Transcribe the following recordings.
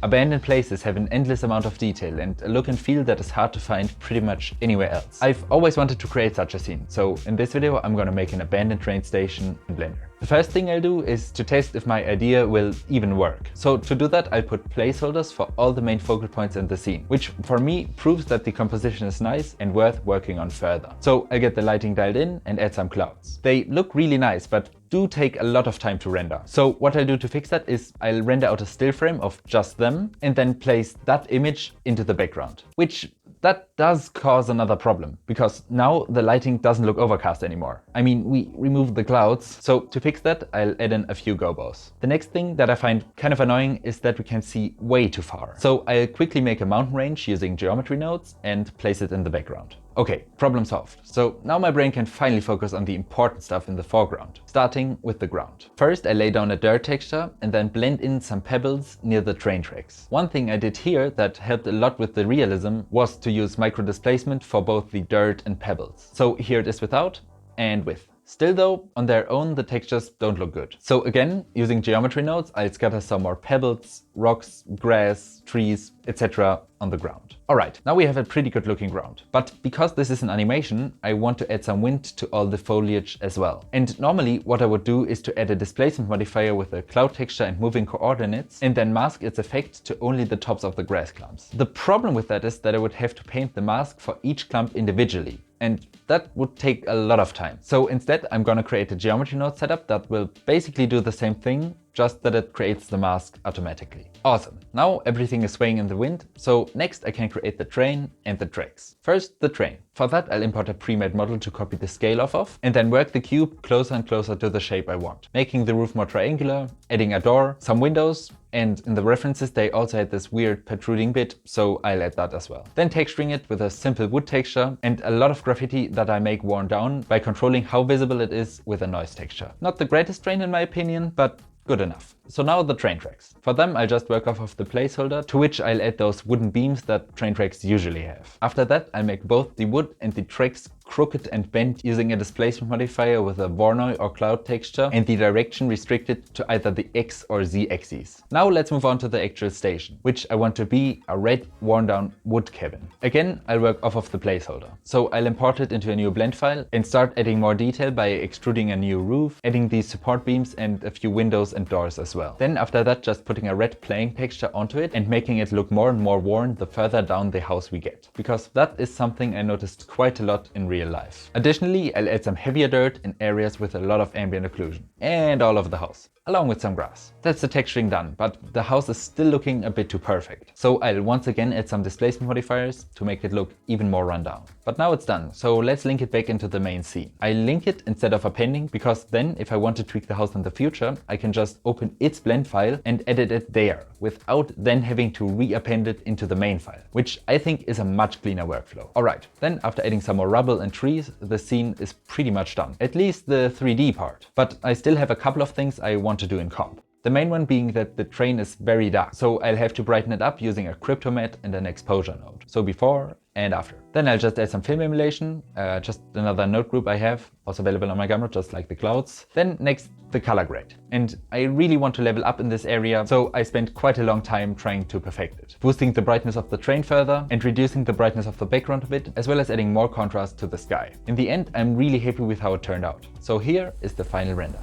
Abandoned places have an endless amount of detail and a look and feel that is hard to find pretty much anywhere else. I've always wanted to create such a scene, so in this video I'm gonna make an abandoned train station in Blender. The first thing I'll do is to test if my idea will even work. So to do that, I'll put placeholders for all the main focal points in the scene, which for me proves that the composition is nice and worth working on further. So I'll get the lighting dialed in and add some clouds. They look really nice, but do take a lot of time to render. So what I'll do to fix that is I'll render out a still frame of just them and then place that image into the background, which that does cause another problem, because now the lighting doesn't look overcast anymore. I mean, we removed the clouds, so to fix that, I'll add in a few gobos. The next thing that I find kind of annoying is that we can see way too far. So I'll quickly make a mountain range using geometry nodes and place it in the background. Okay, problem solved. So now my brain can finally focus on the important stuff in the foreground, starting with the ground. First, I lay down a dirt texture and then blend in some pebbles near the train tracks. One thing I did here that helped a lot with the realism was to use micro displacement for both the dirt and pebbles. So here it is without and with. Still though, on their own, the textures don't look good. So again, using geometry nodes, I'll scatter some more pebbles, rocks, grass, trees, etc. on the ground. Alright, now we have a pretty good looking ground. But because this is an animation, I want to add some wind to all the foliage as well. And normally what I would do is to add a displacement modifier with a cloud texture and moving coordinates and then mask its effect to only the tops of the grass clumps. The problem with that is that I would have to paint the mask for each clump individually. And that would take a lot of time. So instead, I'm gonna create a geometry node setup that will basically do the same thing, just that it creates the mask automatically. Awesome. Now everything is swaying in the wind, so next I can create the train and the tracks. First, the train. For that, I'll import a pre-made model to copy the scale off of, and then work the cube closer and closer to the shape I want, making the roof more triangular, adding a door, some windows, and in the references they also had this weird protruding bit, so I'll add that as well. Then texturing it with a simple wood texture and a lot of graffiti that I make worn down by controlling how visible it is with a noise texture. Not the greatest train in my opinion, but good enough. So now the train tracks. For them, I'll just work off of the placeholder, to which I'll add those wooden beams that train tracks usually have. After that, I'll make both the wood and the tracks crooked and bent using a displacement modifier with a Voronoi or cloud texture and the direction restricted to either the X or Z axes. Now let's move on to the actual station, which I want to be a red worn down wood cabin. Again, I'll work off of the placeholder. So I'll import it into a new blend file and start adding more detail by extruding a new roof, adding these support beams and a few windows and doors as well. Then after that, just putting a red playing texture onto it and making it look more and more worn the further down the house we get, because that is something I noticed quite a lot in real life. Additionally, I'll add some heavier dirt in areas with a lot of ambient occlusion and all over the house, along with some grass. That's the texturing done, but the house is still looking a bit too perfect. So I'll once again add some displacement modifiers to make it look even more run down. But now it's done, so let's link it back into the main scene. I link it instead of appending, because then if I want to tweak the house in the future, I can just open its blend file and edit it there, without then having to re-append it into the main file, which I think is a much cleaner workflow. Alright, then after adding some more rubble and trees, the scene is pretty much done. At least the 3D part. But I still have a couple of things I want to do in comp. The main one being that the train is very dark, so I'll have to brighten it up using a crypto matte and an exposure node. So before and after. Then I'll just add some film emulation, just another node group I have, also available on my Gumroad, just like the clouds. Then next, the color grade. And I really want to level up in this area, so I spent quite a long time trying to perfect it. Boosting the brightness of the train further and reducing the brightness of the background a bit, as well as adding more contrast to the sky. In the end, I'm really happy with how it turned out. So here is the final render.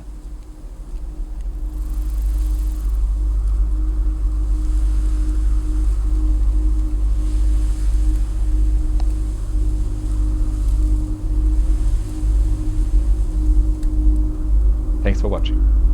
Thanks for watching.